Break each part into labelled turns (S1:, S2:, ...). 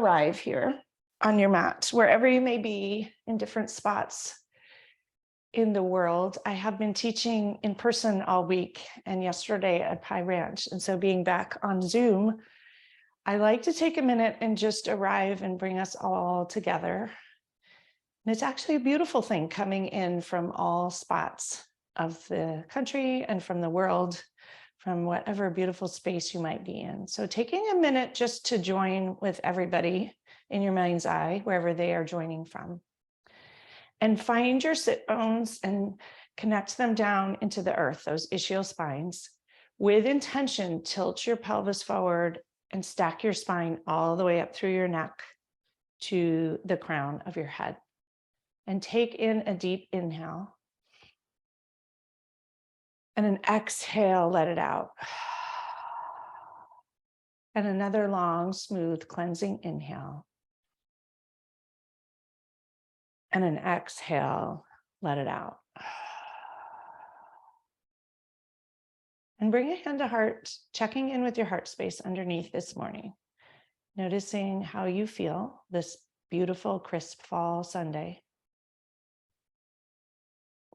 S1: arrive here on your mat, wherever you may be in different spots in the world. I have been teaching in person all week and yesterday at Pie Ranch. And so being back on Zoom, I like to take a minute and just arrive and bring us all together. And it's actually a beautiful thing coming in from all spots of the country and from the world, from whatever beautiful space you might be in. So taking a minute just to join with everybody in your mind's eye, wherever they are joining from. And find your sit bones and connect them down into the earth, those ischial spines. With intention, tilt your pelvis forward and stack your spine all the way up through your neck to the crown of your head. And take in a deep inhale. And an exhale, let it out. And another long, smooth, cleansing inhale. And an exhale, let it out. And bring a hand to heart, checking in with your heart space underneath this morning. Noticing how you feel this beautiful, crisp fall Sunday.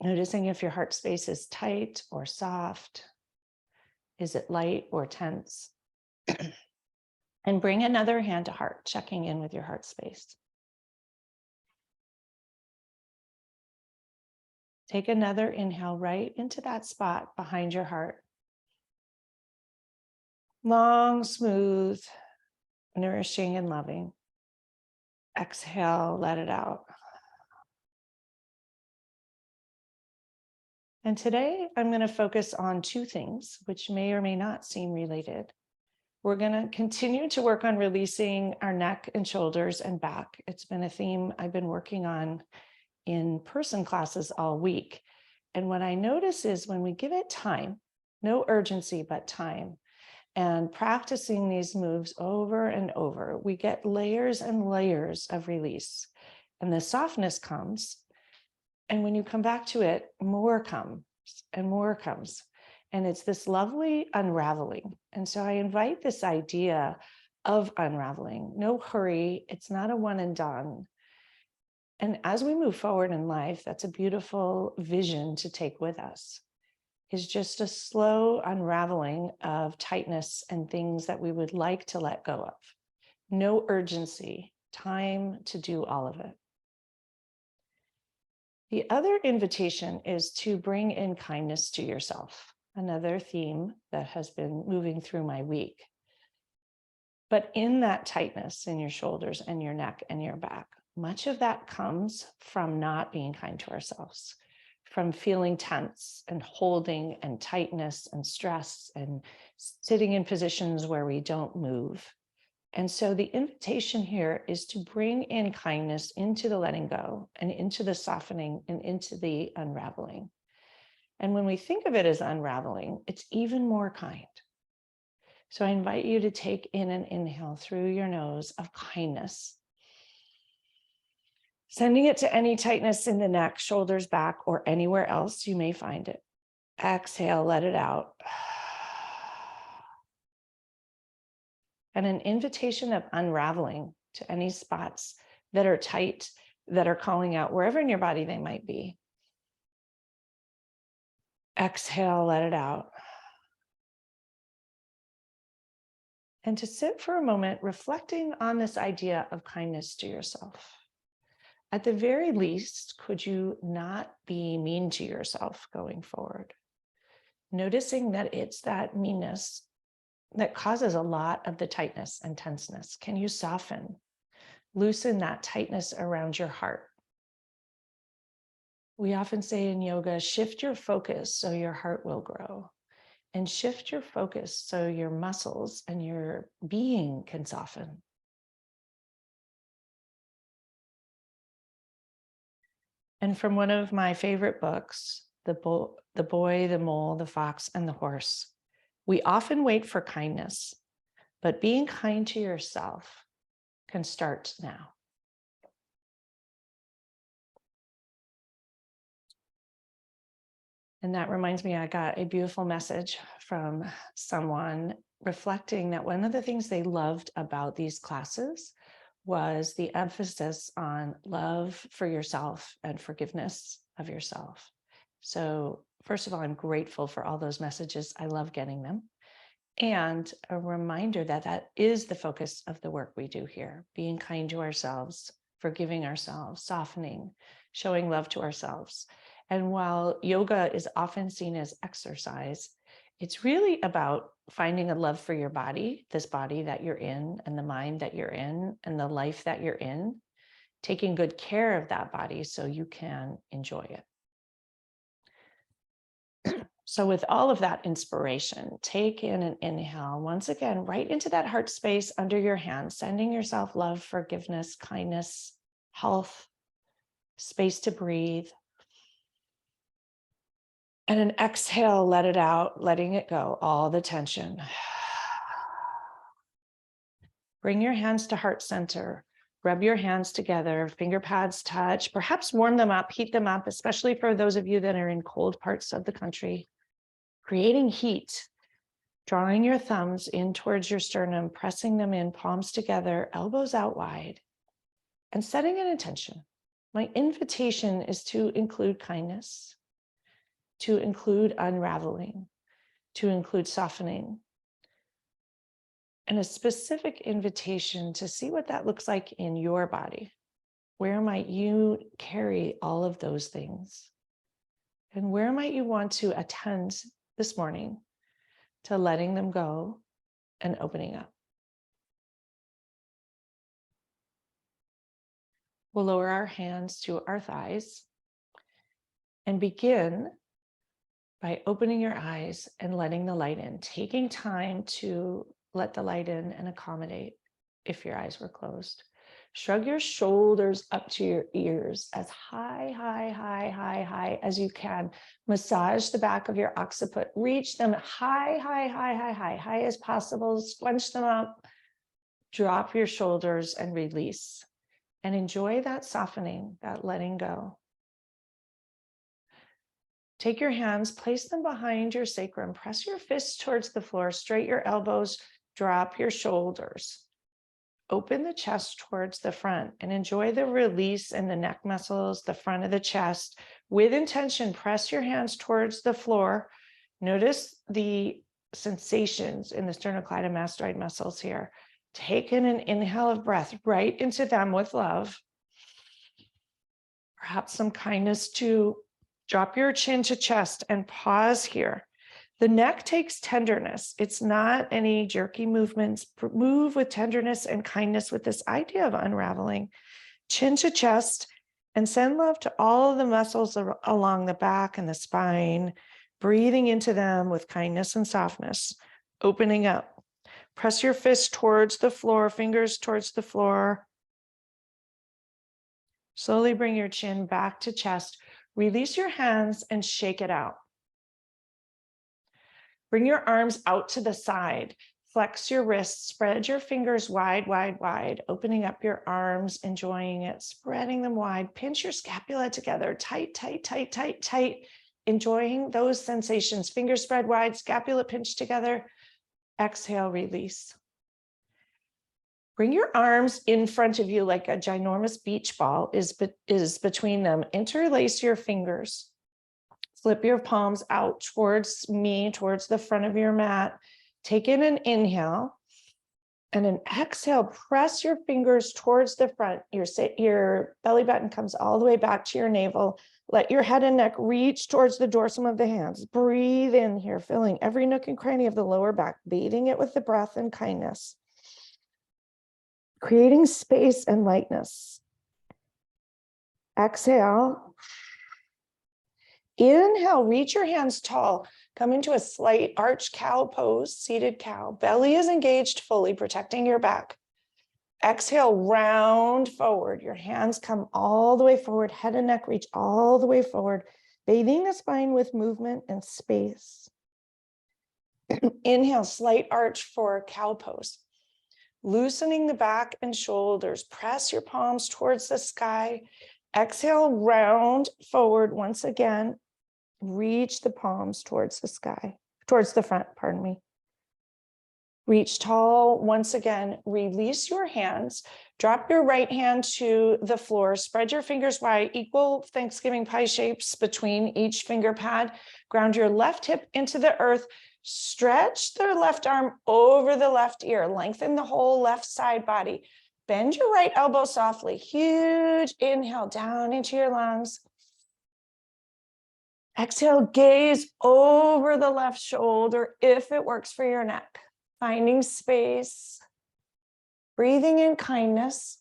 S1: Noticing if your heart space is tight or soft. Is it light or tense? And bring another hand to heart, checking in with your heart space. Take another inhale right into that spot behind your heart. Long, smooth, nourishing and loving. Exhale, let it out. And today I'm going to focus on two things, which may or may not seem related. We're going to continue to work on releasing our neck and shoulders and back. It's been a theme I've been working on in person classes all week. And what I notice is when we give it time, no urgency, but time, and practicing these moves over and over, we get layers and layers of release. And the softness comes. And when you come back to it, more comes and more comes. And it's this lovely unraveling. And so I invite this idea of unraveling. No hurry. It's not a one and done. And as we move forward in life, that's a beautiful vision to take with us, is just a slow unraveling of tightness and things that we would like to let go of. No urgency, time to do all of it. The other invitation is to bring in kindness to yourself, another theme that has been moving through my week. But in that tightness in your shoulders and your neck and your back, much of that comes from not being kind to ourselves, from feeling tense and holding and tightness and stress and sitting in positions where we don't move. And so the invitation here is to bring in kindness into the letting go and into the softening and into the unraveling. And when we think of it as unraveling, it's even more kind. So I invite you to take in an inhale through your nose of kindness, sending it to any tightness in the neck, shoulders, back, or anywhere else you may find it. Exhale, let it out. And an invitation of unraveling to any spots that are tight, that are calling out wherever in your body they might be. Exhale, let it out. And to sit for a moment reflecting on this idea of kindness to yourself. At the very least, could you not be mean to yourself going forward? Noticing that it's that meanness that causes a lot of the tightness and tenseness. Can you soften, loosen that tightness around your heart? We often say in yoga, shift your focus so your heart will grow, and shift your focus so your muscles and your being can soften. And from one of my favorite books, The Boy, the Mole, the Fox, and the Horse, we often wait for kindness, but being kind to yourself can start now. And that reminds me, I got a beautiful message from someone reflecting that one of the things they loved about these classes was the emphasis on love for yourself and forgiveness of yourself. So first of all, I'm grateful for all those messages. I love getting them. And a reminder that that is the focus of the work we do here, being kind to ourselves, forgiving ourselves, softening, showing love to ourselves. And while yoga is often seen as exercise, it's really about finding a love for your body, this body that you're in, and the mind that you're in, and the life that you're in, taking good care of that body so you can enjoy it. So with all of that inspiration, take in an inhale, once again, right into that heart space under your hand, sending yourself love, forgiveness, kindness, health, space to breathe. And an exhale, let it out, letting it go, all the tension. Bring your hands to heart center. Rub your hands together, finger pads touch, perhaps warm them up, heat them up, especially for those of you that are in cold parts of the country. Creating heat, drawing your thumbs in towards your sternum, pressing them in, palms together, elbows out wide, and setting an intention. My invitation is to include kindness, to include unraveling, to include softening, and a specific invitation to see what that looks like in your body. Where might you carry all of those things? And where might you want to attend this morning to letting them go and opening up? We'll lower our hands to our thighs and begin by opening your eyes and letting the light in, taking time to let the light in and accommodate if your eyes were closed. Shrug your shoulders up to your ears as high as you can. Massage the back of your occiput. Reach them high as possible. Scrunch them up. Drop your shoulders and release. And enjoy that softening, that letting go. Take your hands, place them behind your sacrum. Press your fists towards the floor. Straight your elbows. Drop your shoulders. Open the chest towards the front and enjoy the release in the neck muscles, the front of the chest. With intention, press your hands towards the floor. Notice the sensations in the sternocleidomastoid muscles here. Take in an inhale of breath right into them with love. Perhaps some kindness to drop your chin to chest and pause here. The neck takes tenderness. It's not any jerky movements. Move with tenderness and kindness with this idea of unraveling. Chin to chest, and send love to all of the muscles along the back and the spine, breathing into them with kindness and softness, opening up. Press your fist towards the floor, fingers towards the floor. Slowly bring your chin back to chest. Release your hands and shake it out. Bring your arms out to the side. Flex your wrists, spread your fingers wide, opening up your arms, enjoying it, spreading them wide. Pinch your scapula together, tight. Enjoying those sensations. Fingers spread wide, scapula pinched together. Exhale, release. Bring your arms in front of you like a ginormous beach ball is between them. Interlace your fingers. Flip your palms out towards the front of your mat. Take in an inhale and an exhale. Press your fingers towards the front. Your belly button comes all the way back to your navel. Let your head and neck reach towards the dorsum of the hands. Breathe in here, filling every nook and cranny of the lower back, bathing it with the breath and kindness. Creating space and lightness. Exhale. Inhale, reach your hands tall. Come into a slight arch cow pose, seated cow. Belly is engaged fully, protecting your back. Exhale, round forward. Your hands come all the way forward. Head and neck reach all the way forward, bathing the spine with movement and space. Inhale, slight arch for cow pose. Loosening the back and shoulders. Press your palms towards the sky. Exhale, round forward once again. Reach the palms towards the sky, towards the front, pardon me. Reach tall. Once again, release your hands. Drop your right hand to the floor. Spread your fingers wide, equal Thanksgiving pie shapes between each finger pad. Ground your left hip into the earth. Stretch the left arm over the left ear. Lengthen the whole left side body. Bend your right elbow softly. Huge inhale down into your lungs. Exhale, gaze over the left shoulder if it works for your neck. Finding space, breathing in kindness,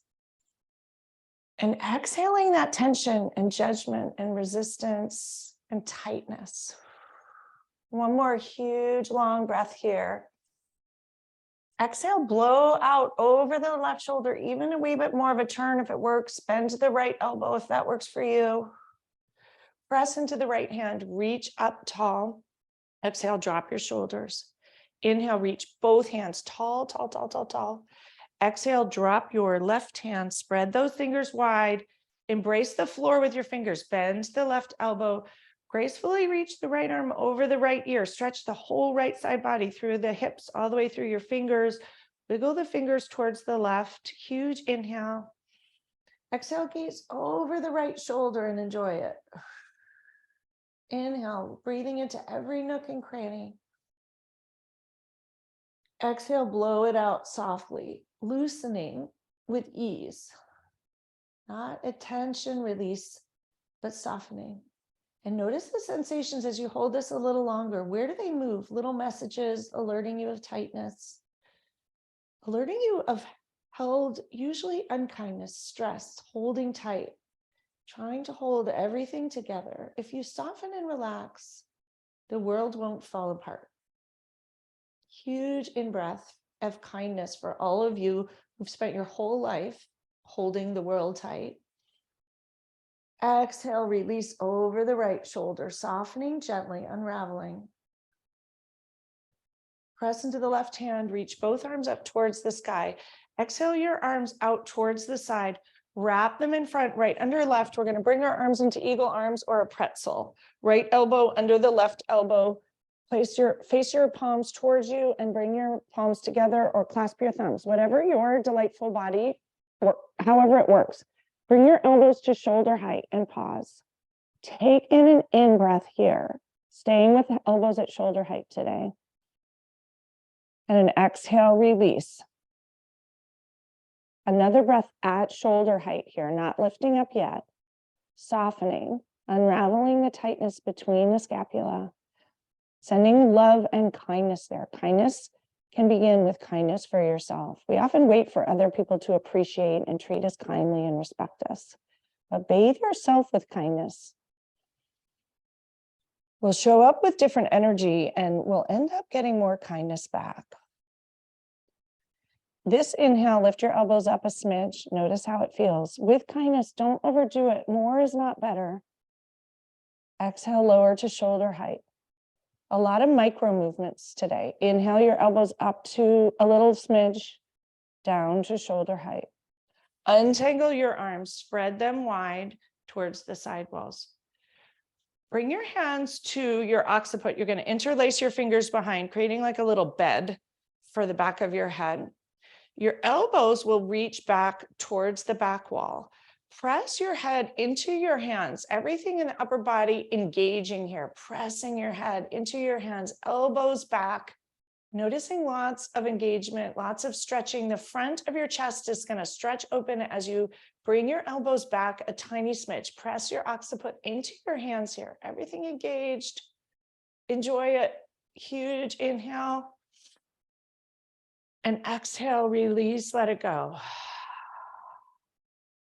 S1: and exhaling that tension and judgment and resistance and tightness. One more huge long breath here. Exhale, blow out over the left shoulder, even a wee bit more of a turn if it works. Bend the right elbow if that works for you. Press into the right hand, reach up tall. Exhale, drop your shoulders. Inhale, reach both hands tall, tall, tall, tall, tall. Exhale, drop your left hand, spread those fingers wide. Embrace the floor with your fingers. Bend the left elbow. Gracefully reach the right arm over the right ear. Stretch the whole right side body through the hips, all the way through your fingers. Wiggle the fingers towards the left. Huge inhale. Exhale, gaze over the right shoulder and enjoy it. Inhale, breathing into every nook and cranny. Exhale, blow it out softly, loosening with ease. Not a tension release, but softening. And notice the sensations as you hold this a little longer. Where do they move? Little messages alerting you of tightness, alerting you of held, usually unkindness, stress, holding tight, trying to hold everything together. If you soften and relax, the world won't fall apart. Huge in-breath of kindness for all of you who've spent your whole life holding the world tight. Exhale, release over the right shoulder, softening gently, unraveling. Press into the left hand, reach both arms up towards the sky. Exhale your arms out towards the side. Wrap them in front, right under left. We're going to bring our arms into eagle arms or a pretzel. Right elbow under the left elbow. Face your palms towards you and bring your palms together or clasp your thumbs, whatever your delightful body, or however it works. Bring your elbows to shoulder height and pause. Take in an in-breath here, staying with the elbows at shoulder height today. And an exhale, release. Another breath at shoulder height here, not lifting up yet. Softening, unraveling the tightness between the scapula. Sending love and kindness there. Kindness can begin with kindness for yourself. We often wait for other people to appreciate and treat us kindly and respect us. But bathe yourself with kindness. We'll show up with different energy and we'll end up getting more kindness back. This inhale, lift your elbows up a smidge. Notice how it feels. With kindness, don't overdo it. More is not better. Exhale, lower to shoulder height. A lot of micro movements today. Inhale your elbows up to a little smidge, down to shoulder height. Untangle your arms, spread them wide towards the side walls. Bring your hands to your occiput. You're going to interlace your fingers behind, creating like a little bed for the back of your head. Your elbows will reach back towards the back wall. Press your head into your hands, everything in the upper body engaging here, pressing your head into your hands, elbows back, noticing lots of engagement, lots of stretching. The front of your chest is going to stretch open as you bring your elbows back a tiny smidge. Press your occiput into your hands here, everything engaged. Enjoy it. Huge inhale. And exhale, release, let it go.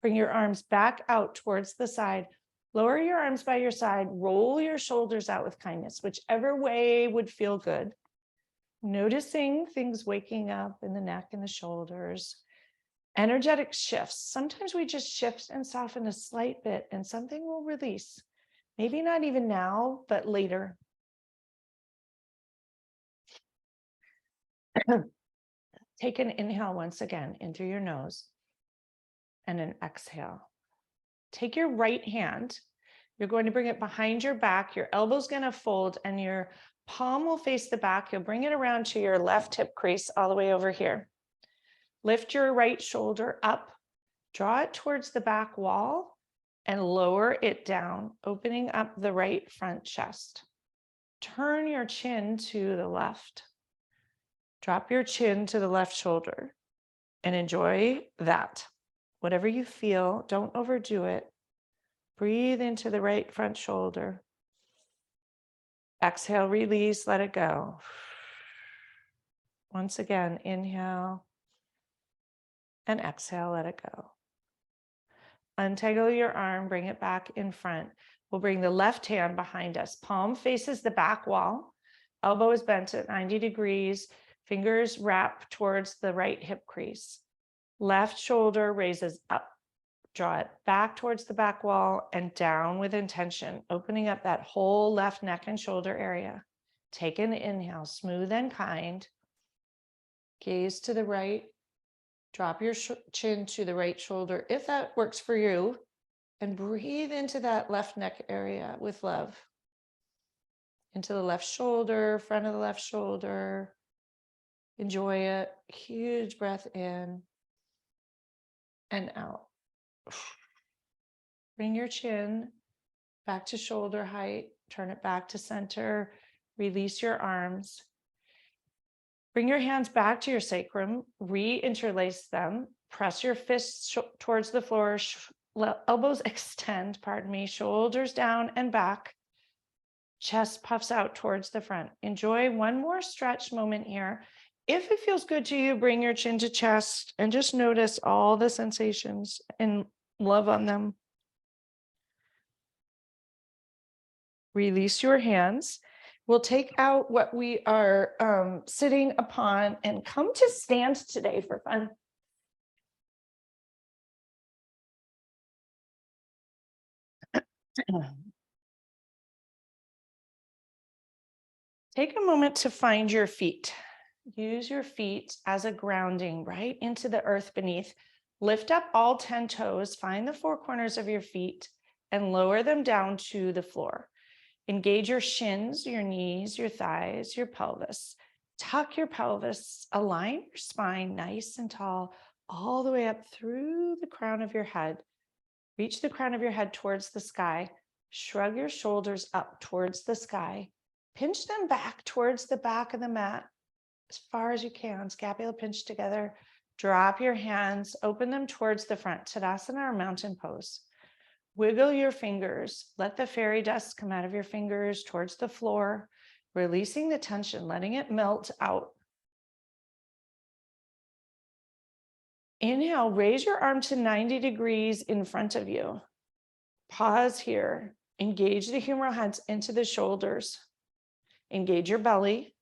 S1: Bring your arms back out towards the side. Lower your arms by your side. Roll your shoulders out with kindness, whichever way would feel good. Noticing things waking up in the neck and the shoulders. Energetic shifts. Sometimes we just shift and soften a slight bit and something will release. Maybe not even now, but later. Take an inhale once again in through your nose and an exhale. Take your right hand You're going to bring it behind your back. Your elbow's going to fold and your palm will face the back. You'll bring it around to your left hip crease all the way over here. Lift your right shoulder up, draw it towards the back wall and lower it down, opening up the right front chest. Turn your chin to the left. Drop your chin to the left shoulder and enjoy that. Whatever you feel, don't overdo it. Breathe into the right front shoulder. Exhale, release, let it go. Once again, inhale and exhale, let it go. Untangle your arm, bring it back in front. We'll bring the left hand behind us. Palm faces the back wall. Elbow is bent at 90 degrees. Fingers wrap towards the right hip crease. Left shoulder raises up. Draw it back towards the back wall and down with intention, opening up that whole left neck and shoulder area. Take an inhale, smooth and kind. Gaze to the right. Drop your chin to the right shoulder, if that works for you, and breathe into that left neck area with love. Into the left shoulder, front of the left shoulder. Enjoy it. Huge breath in and out. Bring your chin back to shoulder height. Turn it back to center. Release your arms. Bring your hands back to your sacrum. Re-interlace them. Press your fists towards the floor. Elbows extend, pardon me. Shoulders down and back. Chest puffs out towards the front. Enjoy one more stretch moment here. If it feels good to you, bring your chin to chest and just notice all the sensations and love on them. Release your hands. We'll take out what we are sitting upon and come to stand today for fun. Take a moment to find your feet. Use your feet as a grounding right into the earth beneath. Lift up all 10 toes, find the four corners of your feet and lower them down to the floor. Engage your shins, your knees, your thighs, your pelvis. Tuck your pelvis, align your spine nice and tall, all the way up through the crown of your head. Reach the crown of your head towards the sky. Shrug your shoulders up towards the sky. Pinch them back towards the back of the mat as far as you can. Scapula pinch together. Drop your hands, open them towards the front. Tadasana or mountain pose. Wiggle your fingers. Let the fairy dust come out of your fingers towards the floor, releasing the tension, letting it melt out. Inhale, raise your arm to 90 degrees in front of you. Pause here. Engage the humeral heads into the shoulders. Engage your belly.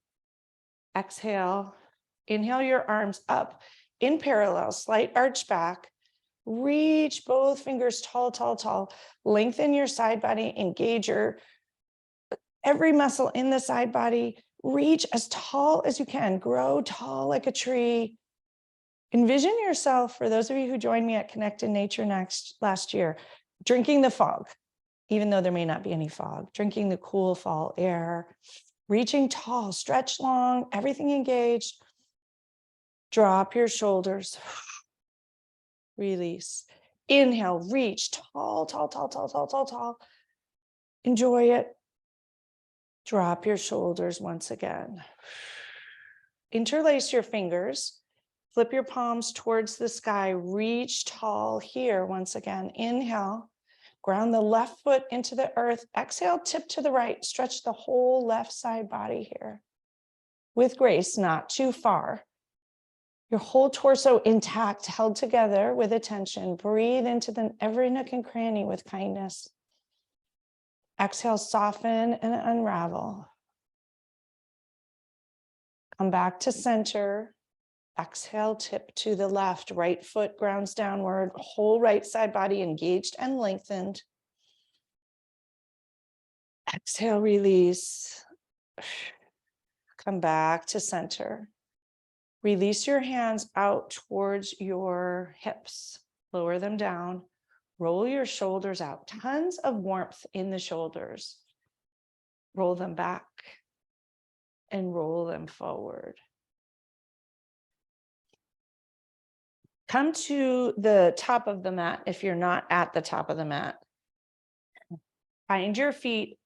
S1: Exhale. Inhale your arms up in parallel, slight arch back. Reach both fingers tall, tall, tall. Lengthen your side body. Engage your every muscle in the side body. Reach as tall as you can. Grow tall like a tree. Envision yourself, for those of you who joined me at Connect in Nature last year, drinking the fog, even though there may not be any fog, drinking the cool fall air, reaching tall, stretch long, everything engaged. Drop your shoulders. Release. Inhale, reach tall, tall, tall, tall, tall, tall, tall. Enjoy it. Drop your shoulders once again. Interlace your fingers. Flip your palms towards the sky. Reach tall here once again. Inhale. Ground the left foot into the earth. Exhale, tip to the right. Stretch the whole left side body here. With grace, not too far. Your whole torso intact, held together with attention. Breathe into every nook and cranny with kindness. Exhale, soften and unravel. Come back to center. Exhale, tip to the left. Right foot grounds downward. Whole right side body engaged and lengthened. Exhale, release. Come back to center. Release your hands out towards your hips. Lower them down. Roll your shoulders out. Tons of warmth in the shoulders. Roll them back and roll them forward. Come to the top of the mat if you're not at the top of the mat. Find your feet.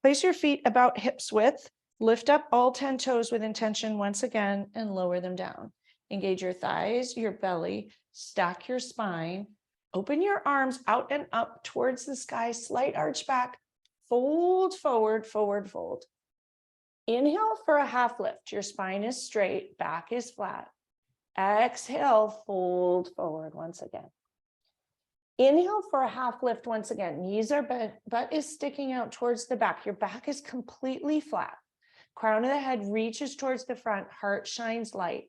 S1: Place your feet about hips width. Lift up all 10 toes with intention once again and lower them down. Engage your thighs, your belly, stack your spine. Open your arms out and up towards the sky, slight arch back, fold forward, forward fold. Inhale for a half lift. Your spine is straight, back is flat. Exhale, fold forward once again. Inhale for a half lift once again. Knees are bent, butt is sticking out towards the back. Your back is completely flat. Crown of the head reaches towards the front, heart shines light.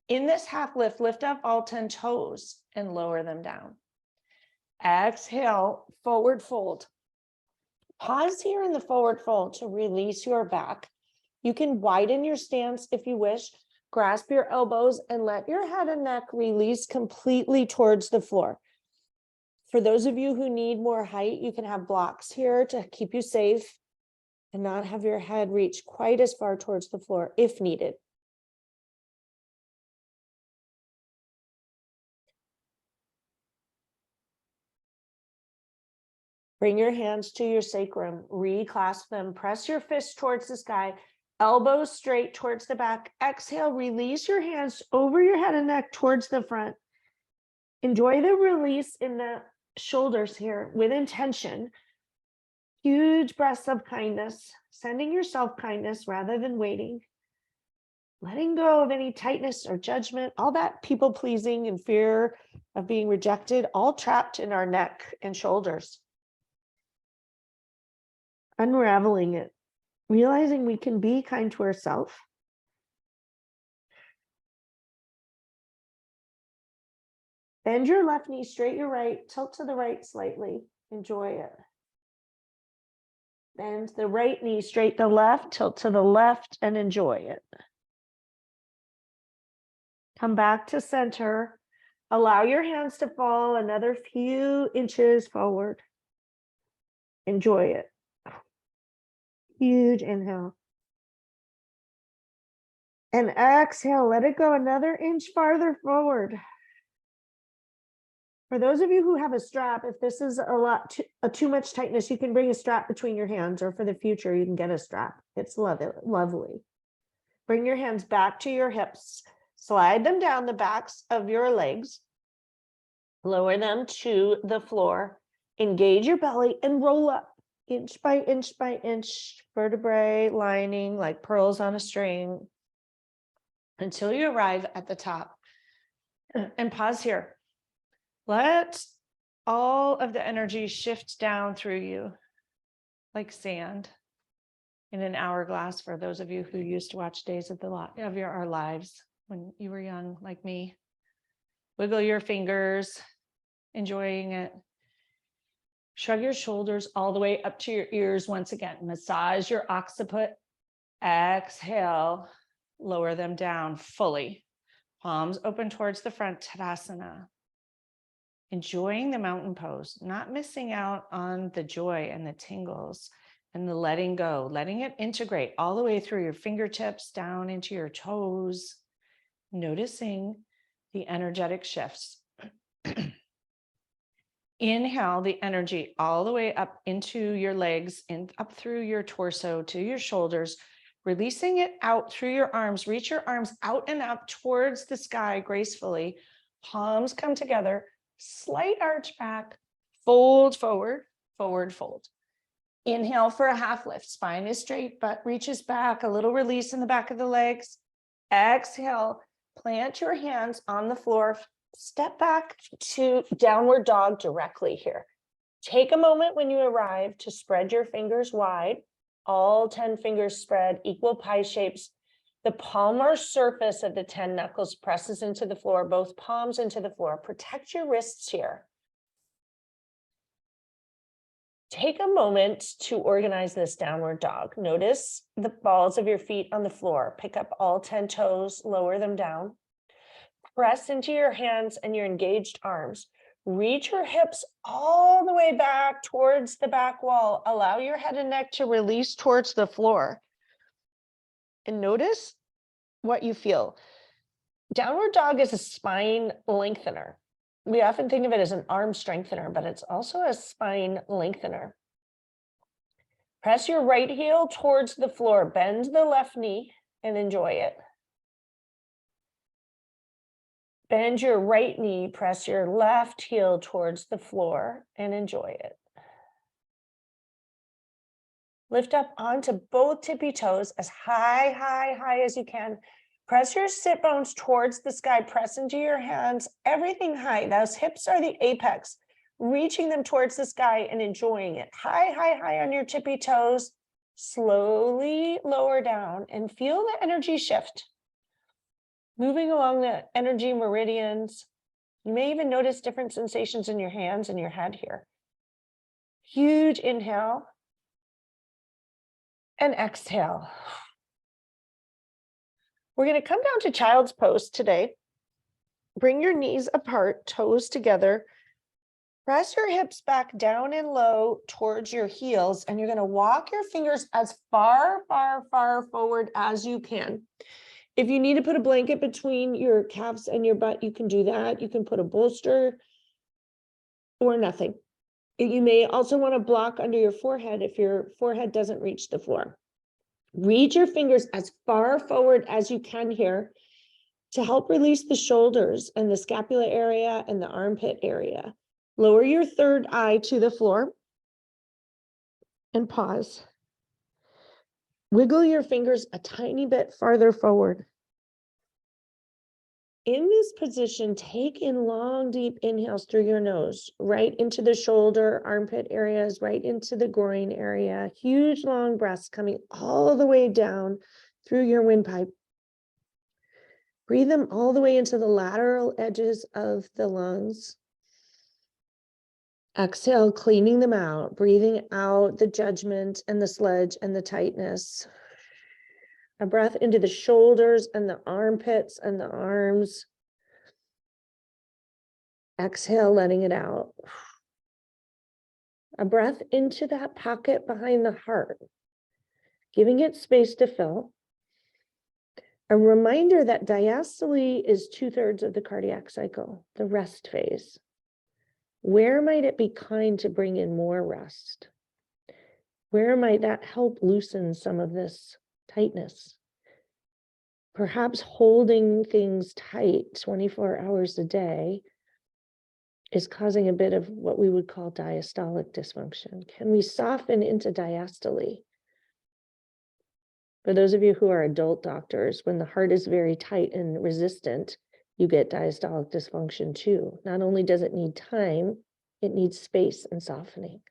S1: In this half lift, lift up all 10 toes and lower them down. Exhale, forward fold. Pause here in the forward fold to release your back. You can widen your stance if you wish. Grasp your elbows and let your head and neck release completely towards the floor. For those of you who need more height, you can have blocks here to keep you safe and not have your head reach quite as far towards the floor if needed. Bring your hands to your sacrum, reclasp them, press your fists towards the sky, elbows straight towards the back. Exhale, release your hands over your head and neck towards the front. Enjoy the release in the shoulders here with intention. Huge breaths of kindness, sending yourself kindness rather than waiting. Letting go of any tightness or judgment, all that people pleasing and fear of being rejected, all trapped in our neck and shoulders. Unraveling it, realizing we can be kind to ourselves. Bend your left knee, straight your right, tilt to the right slightly. Enjoy it. Bend the right knee, straight the left, tilt to the left, and enjoy it. Come back to center. Allow your hands to fall another few inches forward. Enjoy it. Huge inhale. And exhale, let it go another inch farther forward. For those of you who have a strap, if this is too much tightness, you can bring a strap between your hands, or for the future, you can get a strap. It's lovely. Bring your hands back to your hips. Slide them down the backs of your legs. Lower them to the floor. Engage your belly and roll up inch by inch by inch, vertebrae lining like pearls on a string until you arrive at the top. And pause here. Let all of the energy shift down through you like sand in an hourglass, for those of you who used to watch Days of Our Lives when you were young like me. Wiggle your fingers, enjoying it. Shrug your shoulders all the way up to your ears once again. Massage your occiput. Exhale, lower them down fully. Palms open towards the front, Tadasana. Enjoying the mountain pose, not missing out on the joy and the tingles and the letting go, letting it integrate all the way through your fingertips down into your toes, noticing the energetic shifts. Inhale the energy all the way up into your legs and up through your torso to your shoulders, releasing it out through your arms. Reach your arms out and up towards the sky gracefully. Palms come together, slight arch back, fold forward, forward fold. Inhale for a half lift. Spine is straight, butt reaches back, a little release in the back of the legs. Exhale, plant your hands on the floor. Step back to downward dog directly here. Take a moment when you arrive to spread your fingers wide. All 10 fingers spread, equal pie shapes. The palmar surface of the 10 knuckles presses into the floor, both palms into the floor. Protect your wrists here. Take a moment to organize this downward dog. Notice the balls of your feet on the floor. Pick up all 10 toes, lower them down. Press into your hands and your engaged arms. Reach your hips all the way back towards the back wall. Allow your head and neck to release towards the floor. And notice what you feel. Downward dog is a spine lengthener. We often think of it as an arm strengthener, but it's also a spine lengthener. Press your right heel towards the floor. Bend the left knee and enjoy it. Bend your right knee, press your left heel towards the floor and enjoy it. Lift up onto both tippy toes as high as you can. Press your sit bones towards the sky. Press into your hands, everything high. Those hips are the apex, reaching them towards the sky and enjoying it. High on your tippy toes. Slowly lower down and feel the energy shift. Moving along the energy meridians. You may even notice different sensations in your hands and your head here. Huge inhale and exhale. We're going to come down to child's pose today. Bring your knees apart, toes together. Press your hips back down and low towards your heels, and you're going to walk your fingers as far forward as you can. If you need to put a blanket between your calves and your butt, you can do that. You can put a bolster or nothing. You may also want to block under your forehead if your forehead doesn't reach the floor. Reach your fingers as far forward as you can here to help release the shoulders and the scapula area and the armpit area. Lower your third eye to the floor and pause. Wiggle your fingers a tiny bit farther forward. In this position, take in long, deep inhales through your nose, right into the shoulder, armpit areas, right into the groin area. Huge, long breaths coming all the way down through your windpipe. Breathe them all the way into the lateral edges of the lungs. Exhale, cleaning them out, breathing out the judgment and the sludge and the tightness. A breath into the shoulders and the armpits and the arms. Exhale, letting it out. A breath into that pocket behind the heart, giving it space to fill. A reminder that diastole is 2/3 of the cardiac cycle, the rest phase. Where might it be kind to bring in more rest? Where might that help loosen some of this tightness? Perhaps holding things tight 24 hours a day is causing a bit of what we would call diastolic dysfunction. Can we soften into diastole? For those of you who are adult doctors, when the heart is very tight and resistant, you get diastolic dysfunction too. Not only does it need time, it needs space and softening.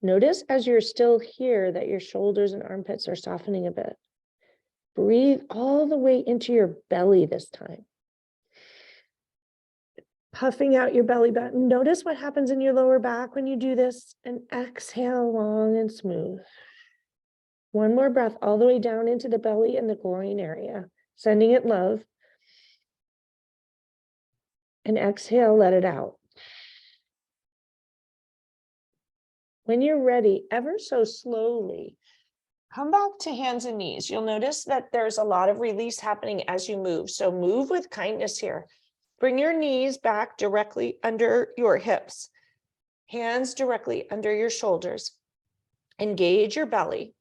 S1: Notice as you're still here that your shoulders and armpits are softening a bit. Breathe all the way into your belly this time. Puffing out your belly button. Notice what happens in your lower back when you do this, and exhale long and smooth. One more breath all the way down into the belly and the groin area, sending it love. And exhale, let it out. When you're ready, ever so slowly, come back to hands and knees. You'll notice that there's a lot of release happening as you move. So move with kindness here. Bring your knees back directly under your hips, hands directly under your shoulders. Engage your belly.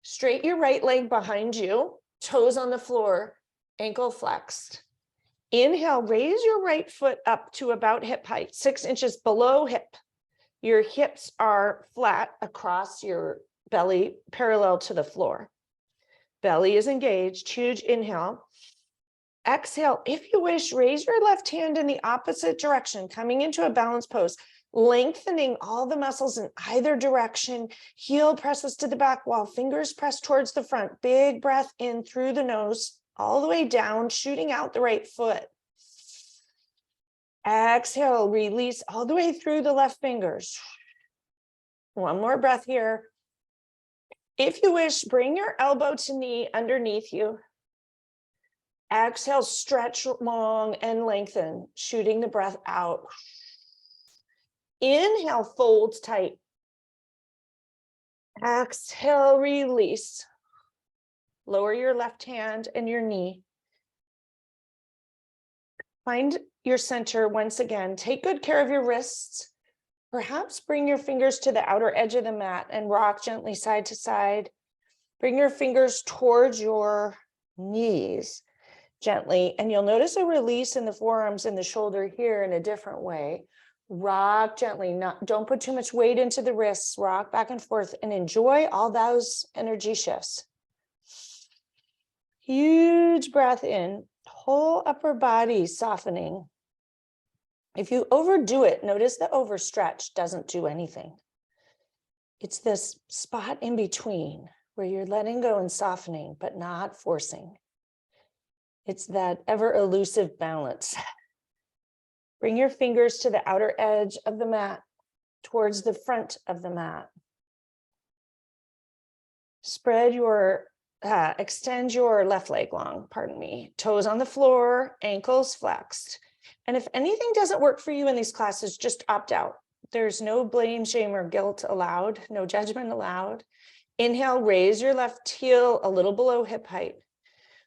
S1: Straight your right leg behind you, toes on the floor, ankle flexed. Inhale, raise your right foot up to about hip height, 6 inches below hip. Your hips are flat across your belly, parallel to the floor. Belly is engaged, huge inhale. Exhale, if you wish, raise your left hand in the opposite direction, coming into a balanced pose, lengthening all the muscles in either direction. Heel presses to the back wall, fingers press towards the front. Big breath in through the nose, all the way down, shooting out the right foot. Exhale, release all the way through the left fingers. One more breath here. If you wish, bring your elbow to knee underneath you. Exhale, stretch long and lengthen, shooting the breath out. Inhale, fold tight. Exhale, release. Lower your left hand and your knee. Find your center once again. Take good care of your wrists. Perhaps bring your fingers to the outer edge of the mat and rock gently side to side. Bring your fingers towards your knees gently, and you'll notice a release in the forearms and the shoulder here in a different way. Rock gently, don't put too much weight into the wrists. Rock back and forth and enjoy all those energy shifts. Huge breath in, whole upper body softening. If you overdo it, notice the overstretch doesn't do anything. It's this spot in between where you're letting go and softening, but not forcing. It's that ever elusive balance. Bring your fingers to the outer edge of the mat, towards the front of the mat. Extend your left leg long, toes on the floor, ankles flexed. And if anything doesn't work for you in these classes, just opt out. There's no blame, shame, or guilt allowed, no judgment allowed. Inhale, raise your left heel a little below hip height.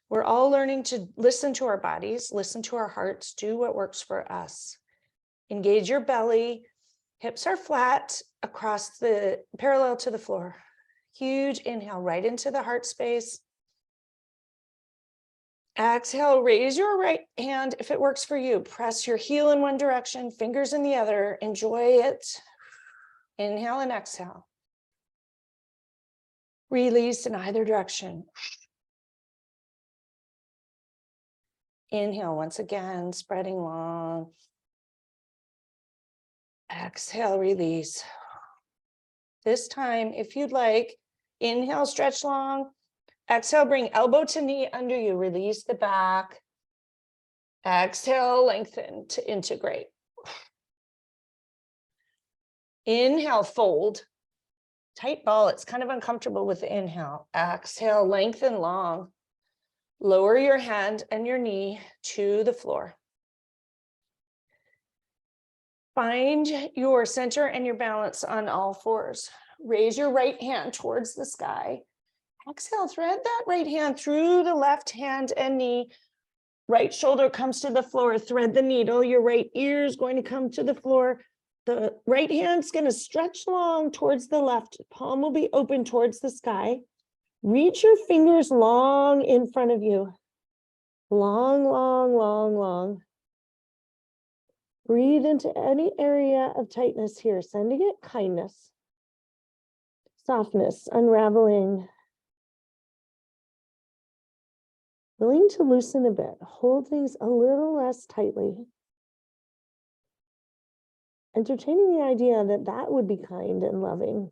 S1: We're all learning to listen to our bodies, listen to our hearts, do what works for us. Engage your belly, hips are flat parallel to the floor. Huge inhale right into the heart space. Exhale, raise your right hand if it works for you. Press your heel in one direction, fingers in the other. Enjoy it. Inhale and exhale. Release in either direction. Inhale once again, spreading long. Exhale, release. This time, if you'd like, inhale, stretch long. Exhale, bring elbow to knee under you. Release the back. Exhale, lengthen to integrate. Inhale, fold. Tight ball. It's kind of uncomfortable with the inhale. Exhale, lengthen long. Lower your hand and your knee to the floor. Find your center and your balance on all fours. Raise your right hand towards the sky. Exhale, thread that right hand through the left hand and knee. Right shoulder comes to the floor. Thread the needle. Your right ear is going to come to the floor. The right hand's going to stretch long towards the left. Palm will be open towards the sky. Reach your fingers long in front of you. Long, long, long, long. Breathe into any area of tightness here, sending it kindness, softness, unraveling. Willing to loosen a bit, hold things a little less tightly. Entertaining the idea that that would be kind and loving.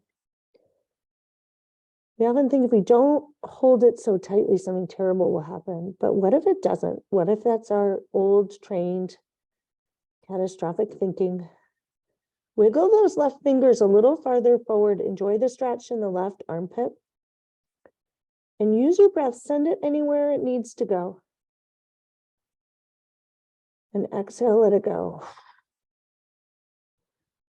S1: We often think if we don't hold it so tightly, something terrible will happen. But what if it doesn't? What if that's our old trained catastrophic thinking? Wiggle those left fingers a little farther forward. Enjoy the stretch in the left armpit. And use your breath. Send it anywhere it needs to go. And exhale, let it go.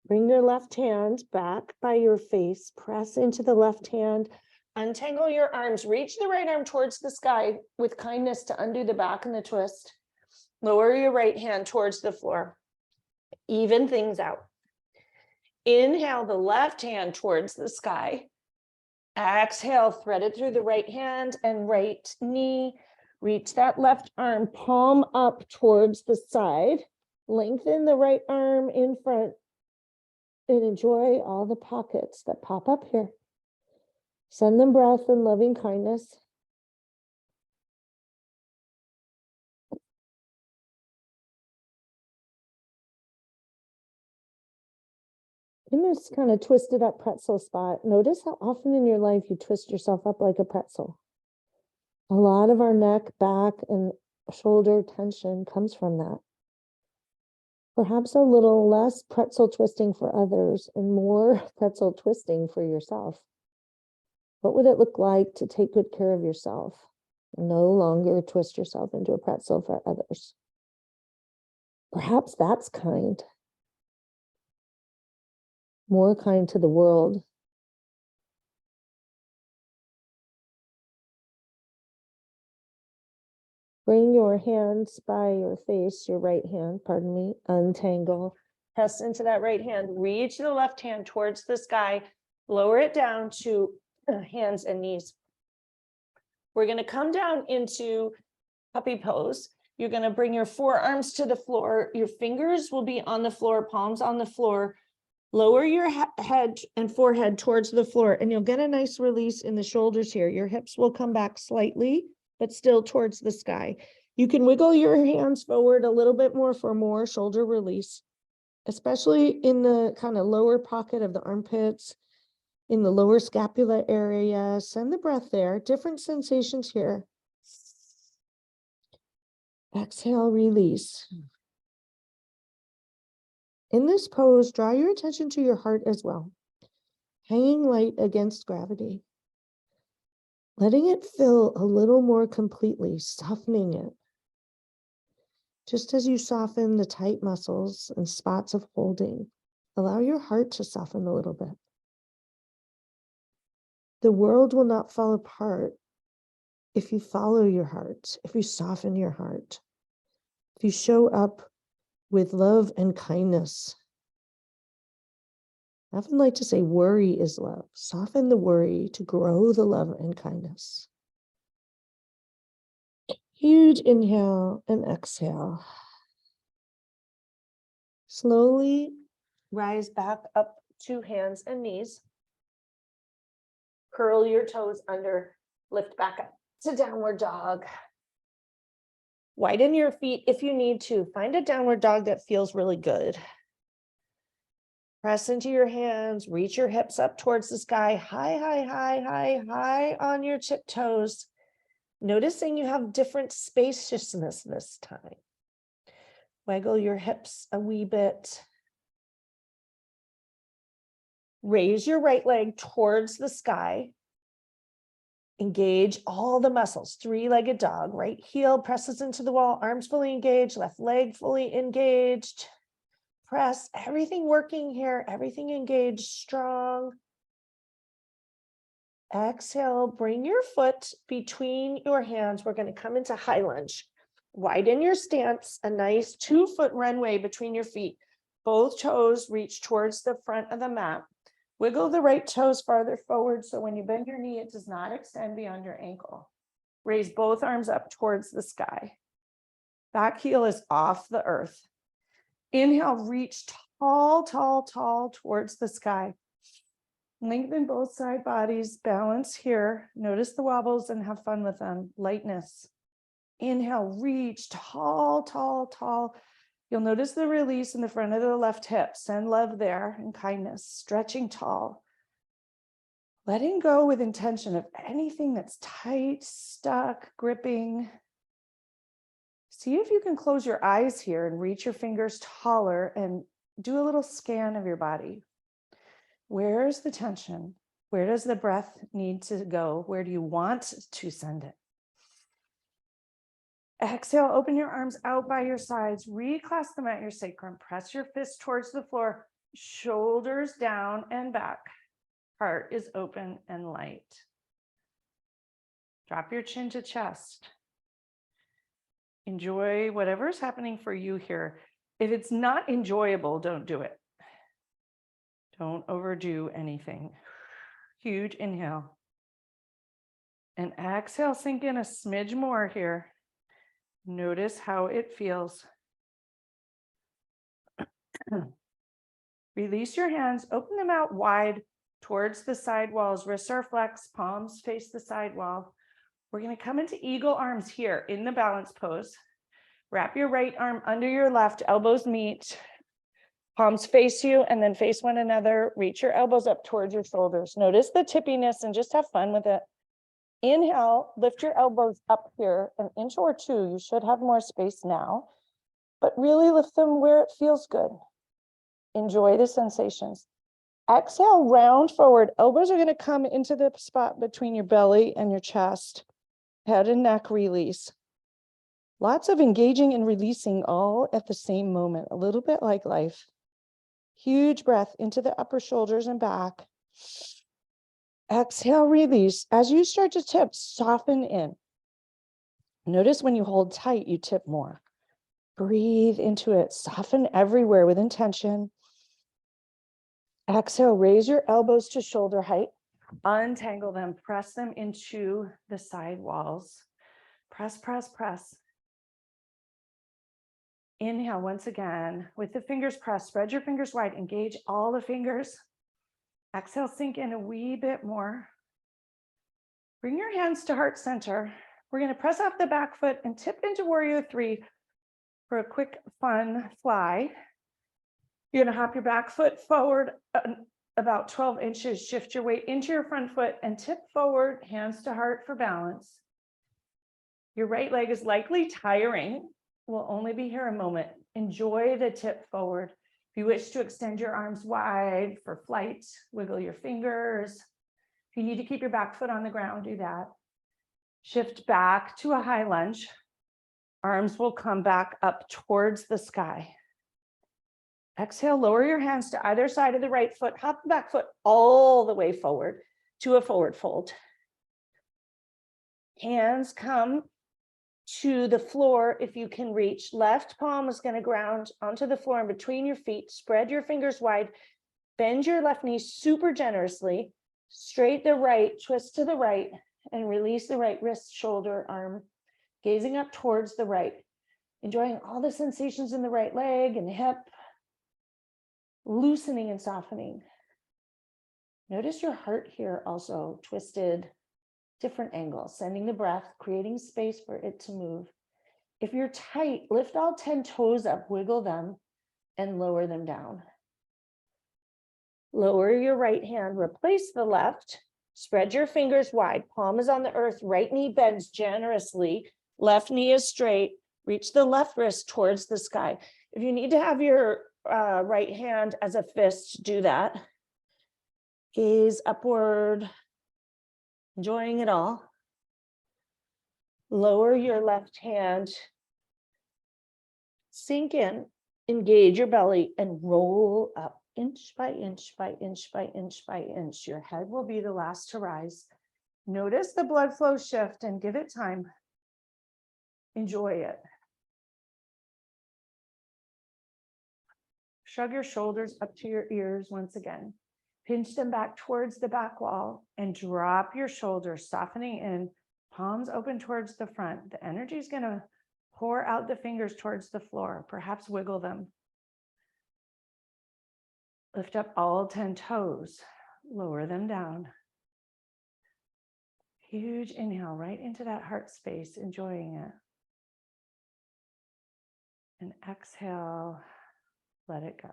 S1: Bring your left hand back by your face. Press into the left hand. Untangle your arms. Reach the right arm towards the sky with kindness to undo the back and the twist. Lower your right hand towards the floor. Even things out. Inhale the left hand towards the sky. Exhale, thread it through the right hand and right knee. Reach that left arm, palm up towards the side. Lengthen the right arm in front. And enjoy all the pockets that pop up here. Send them breath and loving kindness. In this kind of twisted up pretzel spot, notice how often in your life you twist yourself up like a pretzel. A lot of our neck, back, and shoulder tension comes from that. Perhaps a little less pretzel twisting for others and more pretzel twisting for yourself. What would it look like to take good care of yourself?
S2: No longer twist yourself into a pretzel for others. Perhaps that's kind. More kind to the world. Bring your hands by your face, your right hand, pardon me, untangle. Press into that right hand, reach the left hand towards the sky, lower it down to hands and knees. We're going to come down into puppy pose. You're going to bring your forearms to the floor. Your fingers will be on the floor, palms on the floor. Lower your head and forehead towards the floor, and you'll get a nice release in the shoulders here. Your hips will come back slightly, but still towards the sky. You can wiggle your hands forward a little bit more for more shoulder release, especially in the kind of lower pocket of the armpits, in the lower scapula area. Send the breath there. Different sensations here. Exhale, release. In this pose, draw your attention to your heart as well, hanging light against gravity. Letting it fill a little more completely, softening it. Just as you soften the tight muscles and spots of holding, allow your heart to soften a little bit. The world will not fall apart if you follow your heart, if you soften your heart, if you show up with love and kindness. I often like to say worry is love. Soften the worry to grow the love and kindness. Huge inhale and exhale. Slowly rise back up to hands and knees. Curl your toes under, lift back up to downward dog. Widen your feet if you need to. Find a downward dog that feels really good. Press into your hands, reach your hips up towards the sky, high, high, high, high, high on your tiptoes. Noticing you have different spaciousness this time. Wiggle your hips a wee bit. Raise your right leg towards the sky. Engage all the muscles, three-legged dog. Right heel presses into the wall, arms fully engaged, left leg fully engaged. Press, everything working here, everything engaged, strong. Exhale, bring your foot between your hands. We're going to come into high lunge. Widen your stance, a nice 2-foot runway between your feet. Both toes reach towards the front of the mat. Wiggle the right toes farther forward so when you bend your knee, it does not extend beyond your ankle. Raise both arms up towards the sky. Back heel is off the earth. Inhale, reach tall, tall, tall towards the sky. Lengthen both side bodies, balance here. Notice the wobbles and have fun with them. Lightness. Inhale, reach tall, tall, tall. You'll notice the release in the front of the left hip. Send love there and kindness. Stretching tall. Letting go with intention of anything that's tight, stuck, gripping. See if you can close your eyes here and reach your fingers taller and do a little scan of your body. Where's the tension? Where does the breath need to go? Where do you want to send it? Exhale, open your arms out by your sides. Reclasp them at your sacrum. Press your fists towards the floor. Shoulders down and back. Heart is open and light. Drop your chin to chest. Enjoy whatever's happening for you here. If it's not enjoyable, don't do it. Don't overdo anything. Huge inhale. And exhale, sink in a smidge more here. Notice how it feels. Release your hands, open them out wide towards the side walls. Wrists are flexed, palms face the side wall. We're going to come into eagle arms here in the balance pose. Wrap your right arm under your left, elbows meet, palms face you and then face one another. Reach your elbows up towards your shoulders. Notice the tippiness and just have fun with it. Inhale, lift your elbows up here an inch or two. You should have more space now, but really lift them where it feels good. Enjoy the sensations. Exhale, round forward. Elbows are going to come into the spot between your belly and your chest.
S1: Head and neck release. Lots of engaging and releasing all at the same moment, a little bit like life. Huge breath into the upper shoulders and back. Exhale, release. As you start to tip, soften in. Notice when you hold tight, you tip more. Breathe into it. Soften everywhere with intention. Exhale, raise your elbows to shoulder height. Untangle them, press them into the side walls. Press, press, press. Inhale once again with the fingers pressed. Spread your fingers wide. Engage all the fingers. Exhale, sink in a wee bit more. Bring your hands to heart center. We're going to press off the back foot and tip into warrior three for a quick, fun fly. You're going to hop your back foot forward about 12 inches. Shift your weight into your front foot and tip forward, hands to heart for balance. Your right leg is likely tiring. We'll only be here a moment. Enjoy the tip forward. If you wish to extend your arms wide for flight, wiggle your fingers. If you need to keep your back foot on the ground, do that. Shift back to a high lunge. Arms will come back up towards the sky. Exhale, lower your hands to either side of the right foot. Hop the back foot all the way forward to a forward fold. Hands come to the floor if you can reach. Left palm is going to ground onto the floor in between your feet. Spread your fingers wide. Bend your left knee super generously. Straight the right, twist to the right, and release the right wrist, shoulder, arm, gazing up towards the right. Enjoying all the sensations in the right leg and hip. Loosening and softening. Notice your heart here also twisted, different angles, sending the breath, creating space for it to move. If you're tight, lift all 10 toes up, wiggle them, and lower them down. Lower your right hand, replace the left, spread your fingers wide, palm is on the earth, right knee bends generously, left knee is straight, reach the left wrist towards the sky. If you need to have your right hand as a fist, do that. Gaze upward, enjoying it all. Lower your left hand, sink in, engage your belly, and roll up inch by inch by inch by inch by inch. Your head will be the last to rise. Notice the blood flow shift and give it time. Enjoy it. Shrug your shoulders up to your ears once again. Pinch them back towards the back wall and drop your shoulders, softening in, palms open towards the front. The energy is going to pour out the fingers towards the floor, perhaps wiggle them. Lift up all 10 toes, lower them down. Huge inhale right into that heart space, enjoying it. And exhale, let it go.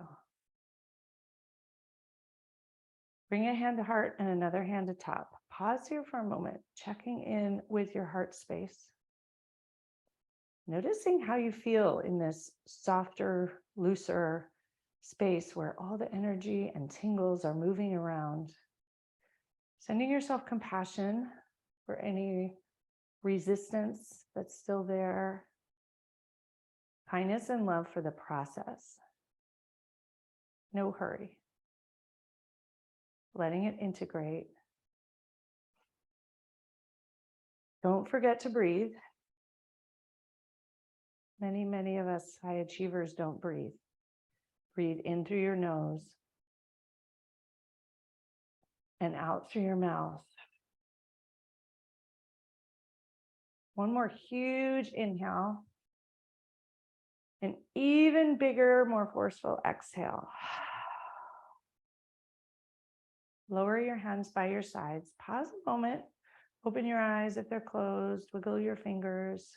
S1: Bring a hand to heart and another hand to top. Pause here for a moment, checking in with your heart space. Noticing how you feel in this softer, looser space where all the energy and tingles are moving around. Sending yourself compassion for any resistance that's still there. Kindness and love for the process. No hurry. Letting it integrate. Don't forget to breathe. Many of us high achievers don't breathe. Breathe in through your nose and out through your mouth. One more huge inhale. An even bigger, more forceful exhale. Lower your hands by your sides. Pause a moment. Open your eyes if they're closed. Wiggle your fingers.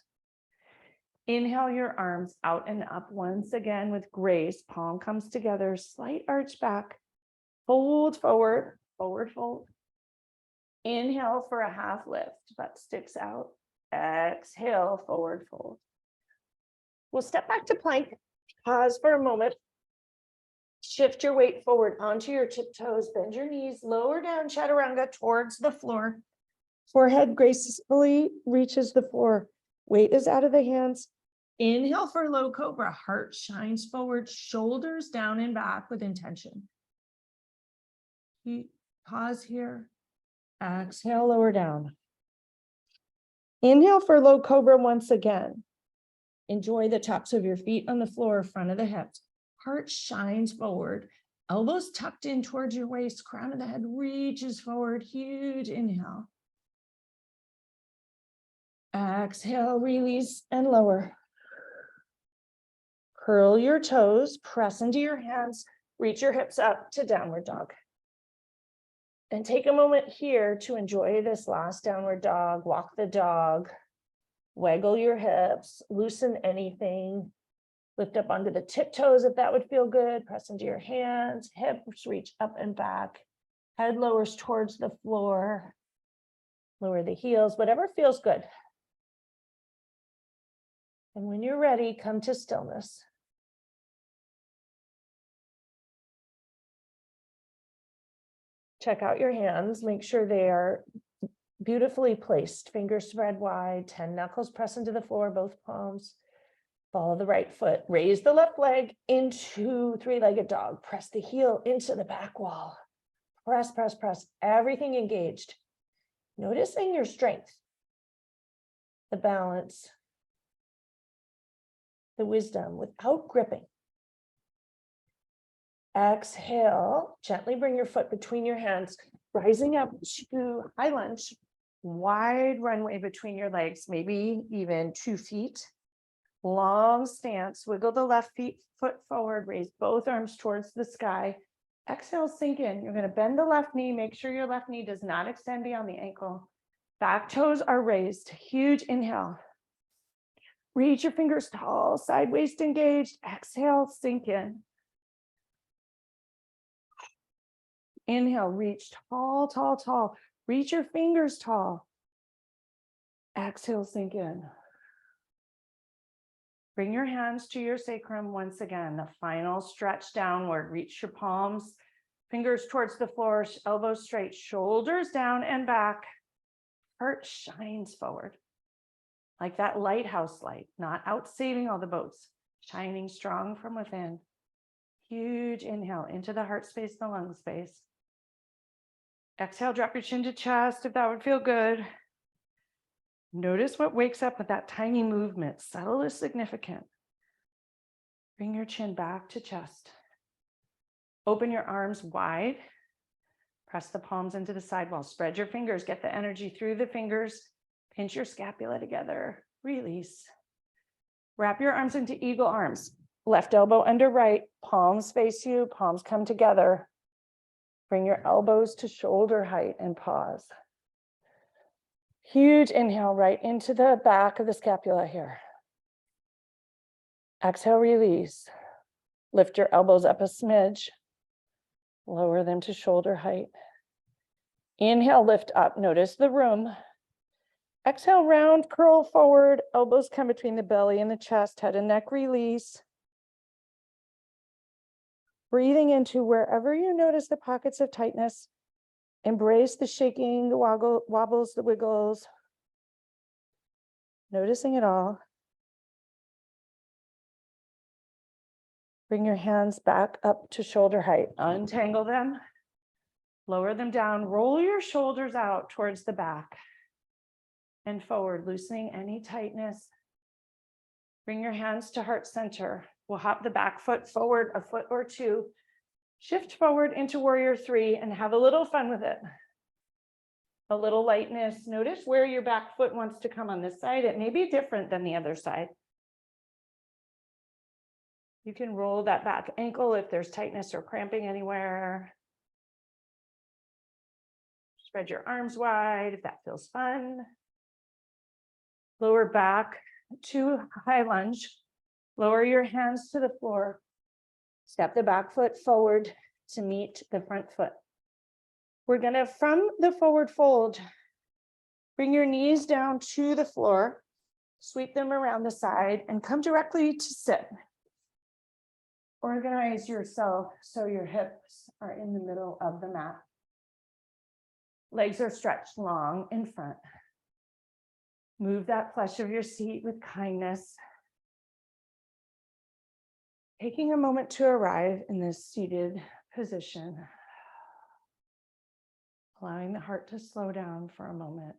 S1: Inhale your arms out and up once again with grace. Palm comes together. Slight arch back. Fold forward. Forward fold. Inhale for a half lift. Butt sticks out. Exhale, forward fold. We'll step back to plank. Pause for a moment. Shift your weight forward onto your tiptoes. Bend your knees. Lower down chaturanga towards the floor.
S2: Forehead gracefully reaches the floor. Weight is out of the hands. Inhale for low cobra. Heart shines forward, shoulders down and back with intention. Pause here. Exhale, lower down. Inhale for low cobra once again. Enjoy the tops of your feet on the floor, front of the hips. Heart shines forward. Elbows tucked in towards your waist. Crown of the head reaches forward. Huge inhale. Exhale, release and lower. Curl your toes, press into your hands, reach your hips up to downward dog. And take a moment here to enjoy this last downward dog. Walk the dog, waggle your hips, loosen anything. Lift up onto the tiptoes if that would feel good. Press into your hands, hips reach up and back. Head lowers towards the floor. Lower the heels, whatever feels good. And when you're ready, come to stillness. Check out your hands, make sure they are beautifully placed. Fingers spread wide, 10 knuckles press into the floor, both palms. Follow the right foot, raise the left leg into three-legged dog. Press the heel into the back wall. Press, press, press, everything engaged. Noticing your strength, the balance, the wisdom without gripping. Exhale, gently bring your foot between your hands, rising up to high lunge, wide runway between your legs, maybe even 2 feet. Long stance, wiggle the left foot forward, raise both arms towards the sky. Exhale, sink in. You're going to bend the left knee, make sure your left knee does not extend beyond the ankle. Back toes are raised, huge inhale. Reach your fingers tall, side waist engaged. Exhale, sink in. Inhale, reach tall, tall, tall. Reach your fingers tall. Exhale, sink in. Bring your hands to your sacrum once again. The final stretch downward. Reach your palms, fingers towards the floor, elbows straight, shoulders down and back. Heart shines forward. Like that lighthouse light, not out saving all the boats, shining strong from within. Huge inhale into the heart space, the lung space. Exhale, drop your chin to chest if that would feel good. Notice what wakes up with that tiny movement. Subtle is significant. Bring your chin back to chest. Open your arms wide. Press the palms into the sidewall. Spread your fingers. Get the energy through the fingers. Pinch your scapula together. Release. Wrap your arms into eagle arms. Left elbow under right. Palms face you. Palms come together. Bring your elbows to shoulder height and pause. Huge inhale right into the back of the scapula here. Exhale, release. Lift your elbows up a smidge. Lower them to shoulder height. Inhale, lift up. Notice the room. Exhale, round, curl forward. Elbows come between the belly and the chest. Head and neck release. Breathing into wherever you notice the pockets of tightness. Embrace the shaking, the wobbles, the wiggles. Noticing it all. Bring your hands back up to shoulder height. Untangle them. Lower them down. Roll your shoulders out towards the back and forward, loosening any tightness. Bring your hands to heart center. We'll hop the back foot forward a foot or two. Shift forward into warrior 3 and have a little fun with it. A little lightness. Notice where your back foot wants to come on this side. It may be different than the other side. You can roll that back ankle if there's tightness or cramping anywhere. Spread your arms wide if that feels fun. Lower back to high lunge. Lower your hands to the floor. Step the back foot forward to meet the front foot. We're gonna, from the forward fold, bring your knees down to the floor, sweep them around the side and come directly to sit. Organize yourself so your hips are in the middle of the mat.
S1: Legs are stretched long in front. Move that flesh of your seat with kindness. Taking a moment to arrive in this seated position. Allowing the heart to slow down for a moment.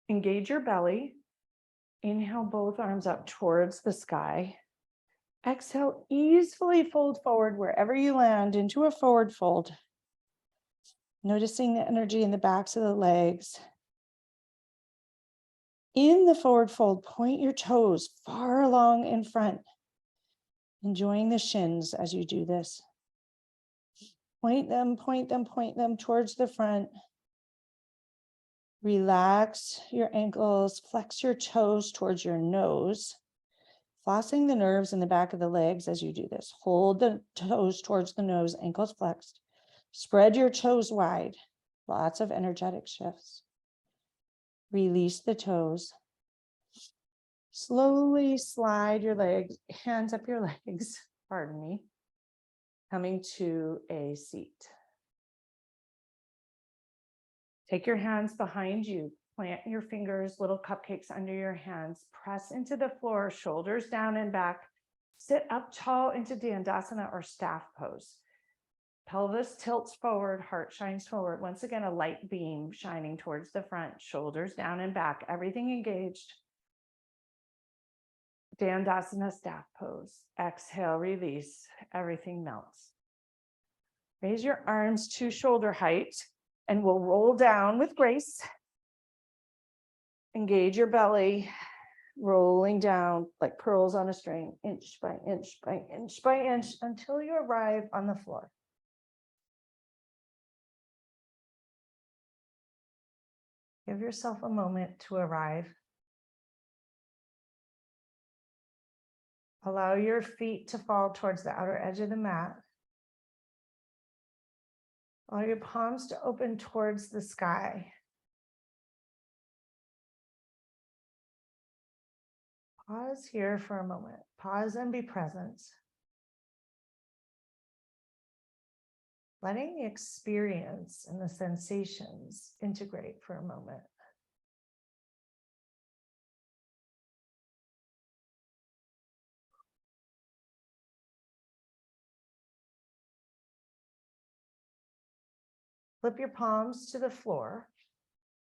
S1: Engage your belly. Inhale both arms up towards the sky. Exhale, easily fold forward wherever you land into a forward fold. Noticing the energy in the backs of the legs. In the forward fold, point your toes far along in front. Enjoying the shins as you do this. Point them towards the front. Relax your ankles, flex your toes towards your nose. Flossing the nerves in the back of the legs as you do this. Hold the toes towards the nose, ankles flexed. Spread your toes wide. Lots of energetic shifts. Release the toes. Slowly slide your legs, hands up your legs, pardon me, coming to a seat. Take your hands behind you, plant your fingers, little cupcakes under your hands, press into the floor, shoulders down and back, sit up tall into Dandasana or staff pose. Pelvis tilts forward, heart shines forward. Once again, a light beam shining towards the front, shoulders down and back, everything engaged. Dandasana staff pose. Exhale, release, everything melts. Raise your arms to shoulder height and we'll roll down with grace. Engage your belly, rolling down like pearls on a string, inch by inch by inch by inch until you arrive on the floor. Give yourself a moment to arrive. Allow your feet to fall towards the outer edge of the mat. Allow your palms to open towards the sky. Pause here for a moment. Pause and be present. Letting the experience and the sensations integrate for a moment. Flip your palms to the floor.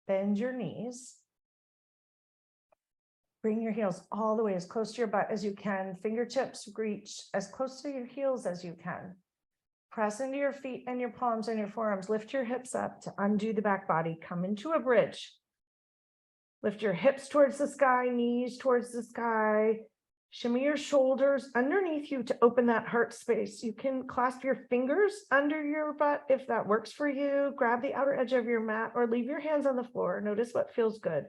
S1: Bend your knees. Bring your heels all the way as close to your butt as you can. Fingertips reach as close to your heels as you can. Press into your feet and your palms and your forearms. Lift your hips up to undo the back body. Come into a bridge. Lift your hips towards the sky, knees towards the sky. Shimmy your shoulders underneath you to open that heart space. You can clasp your fingers under your butt if that works for you. Grab the outer edge of your mat or leave your hands on the floor. Notice what feels good.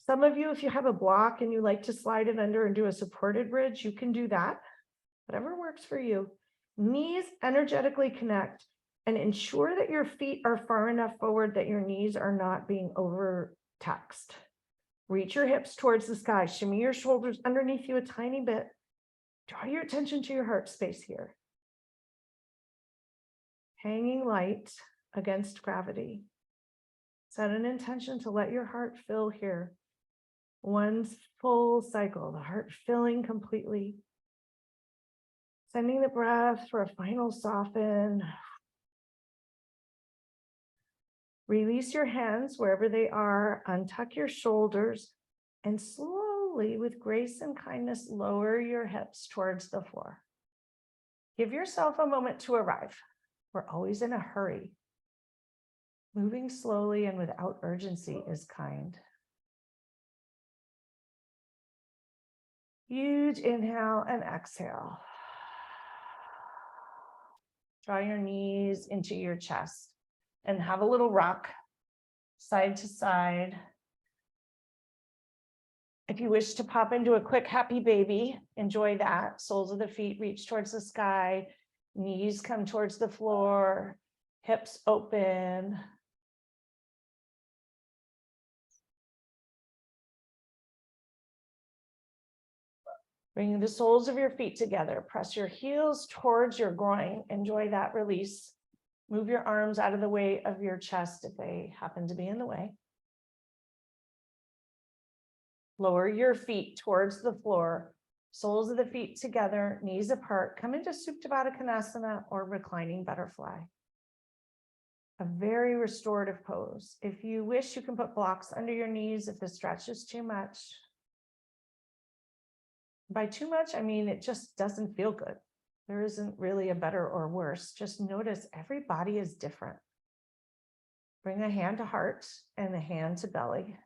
S1: Some of you, if you have a block and you like to slide it under and do a supported bridge, you can do that. Whatever works for you. Knees energetically connect and ensure that your feet are far enough forward that your knees are not being overtaxed. Reach your hips towards the sky. Shimmy your shoulders underneath you a tiny bit. Draw your attention to your heart space here. Hanging light against gravity. Set an intention to let your heart fill here. One full cycle, the heart filling completely. Sending the breath for a final soften. Release your hands wherever they are, untuck your shoulders, and slowly, with grace and kindness, lower your hips towards the floor. Give yourself a moment to arrive. We're always in a hurry. Moving slowly and without urgency is kind. Huge inhale and exhale. Draw your knees into your chest and have a little rock side to side. If you wish to pop into a quick happy baby, enjoy that. Soles of the feet reach towards the sky, knees come towards the floor, hips open. Bring the soles of your feet together. Press your heels towards your groin. Enjoy that release. Move your arms out of the way of your chest if they happen to be in the way. Lower your feet towards the floor, soles of the feet together, knees apart. Come into Supta Baddha Konasana or reclining butterfly. A very restorative pose. If you wish, you can put blocks under your knees if the stretch is too much. By too much, I mean it just doesn't feel good. There isn't really a better or worse. Just notice every body is different. Bring a hand to heart and a hand to belly.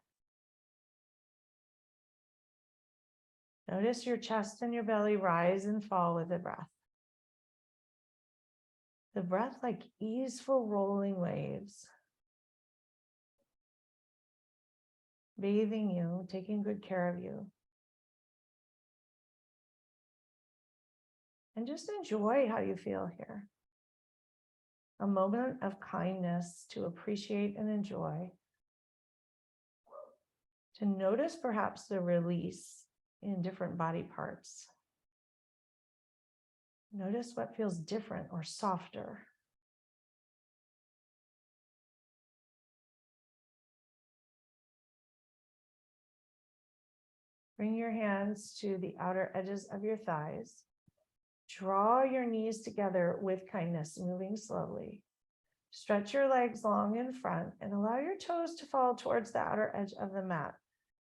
S1: Notice your chest and your belly rise and fall with the breath. The breath like easeful rolling waves. Bathing you, taking good care of you. And just enjoy how you feel here. A moment of kindness to appreciate and enjoy. To notice perhaps the release in different body parts. Notice what feels different or softer. Bring your hands to the outer edges of your thighs. Draw your knees together with kindness, moving slowly. Stretch your legs long in front and allow your toes to fall towards the outer edge of the mat.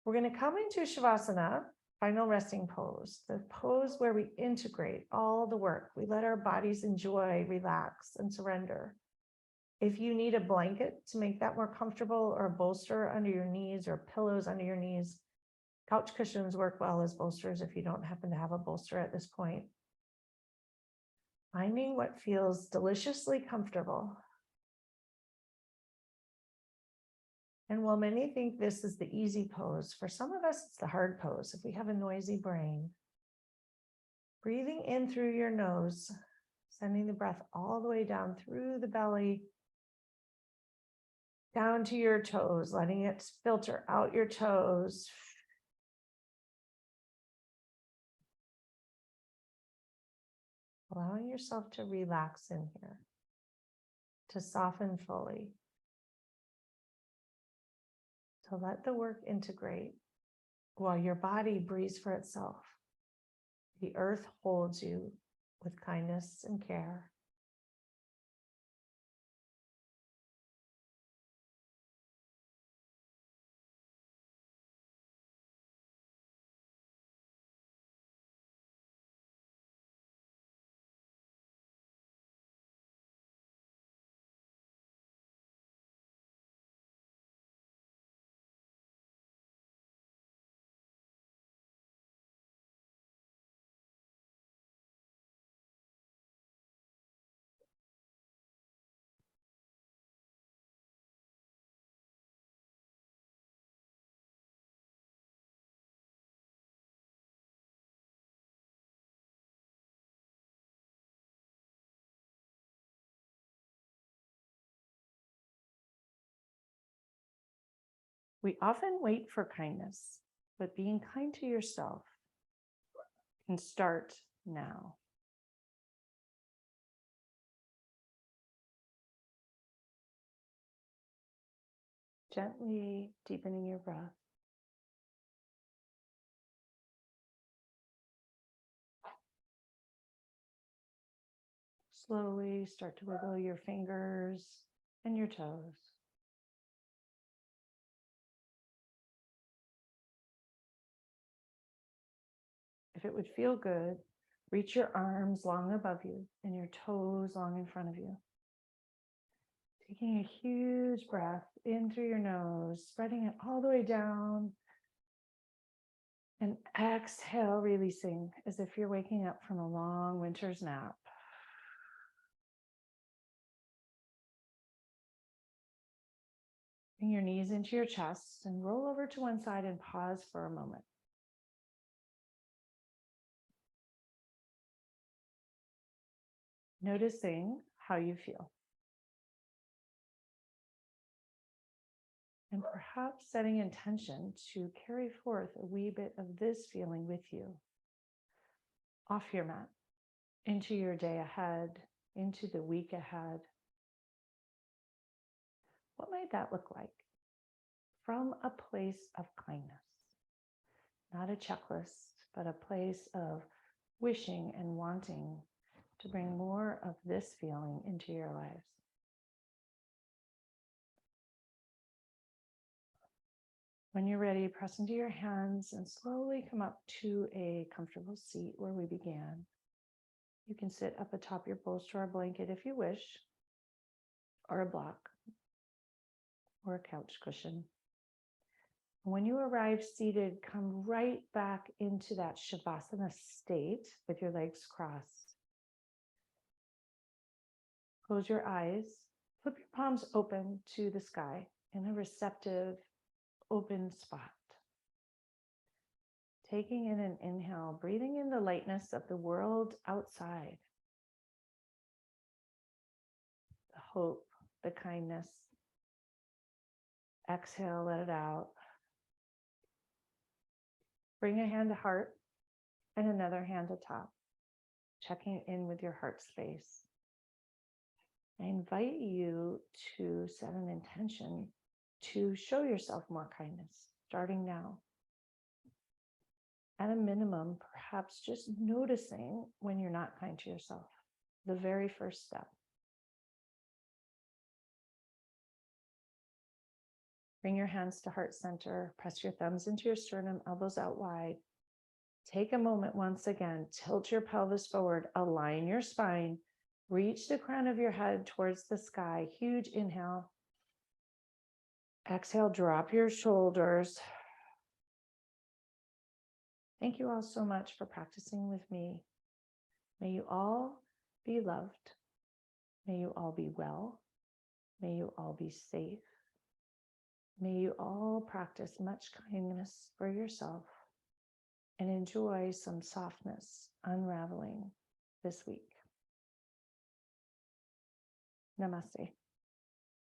S1: We're going to come into Savasana, final resting pose, the pose where we integrate all the work. We let our bodies enjoy, relax, and surrender. If you need a blanket to make that more comfortable, or a bolster under your knees, or pillows under your knees, couch cushions work well as bolsters if you don't happen to have a bolster at this point. Finding what feels deliciously comfortable. And while many think this is the easy pose, for some of us, it's the hard pose if we have a noisy brain. Breathing in through your nose, sending the breath all the way down through the belly, down to your toes, letting it filter out your toes. Allowing yourself to relax in here, to soften fully, to let the work integrate while your body breathes for itself. The earth holds you with kindness and care. We often wait for kindness, but being kind to yourself can start now. Gently deepening your breath. Slowly start to wiggle your fingers and your toes. If it would feel good, reach your arms long above you and your toes long in front of you. Taking a huge breath in through your nose, spreading it all the way down. And exhale, releasing as if you're waking up from a long winter's nap. Bring your knees into your chest and roll over to one side and pause for a moment. Noticing how you feel. And perhaps setting intention to carry forth a wee bit of this feeling with you. Off your mat, into your day ahead, into the week ahead. What might that look like? From a place of kindness, not a checklist, but a place of wishing and wanting to bring more of this feeling into your lives. When you're ready, press into your hands and slowly come up to a comfortable seat where we began. You can sit up atop your bolster or blanket if you wish, or a block, or a couch cushion. When you arrive seated, come right back into that Savasana state with your legs crossed. Close your eyes, flip your palms open to the sky in a receptive, open spot. Taking in an inhale, breathing in the lightness of the world outside. The hope, the kindness. Exhale, let it out. Bring a hand to heart and another hand to top, checking in with your heart space. I invite you to set an intention to show yourself more kindness, starting now. At a minimum, perhaps just noticing when you're not kind to yourself, the very first step. Bring your hands to heart center, press your thumbs into your sternum, elbows out wide. Take a moment once again, tilt your pelvis forward, align your spine, reach the crown of your head towards the sky. Huge inhale. Exhale, drop your shoulders. Thank you all so much for practicing with me. May you all be loved. May you all be well. May you all be safe. May you all practice much kindness for yourself and enjoy some softness, unraveling this week. Namaste.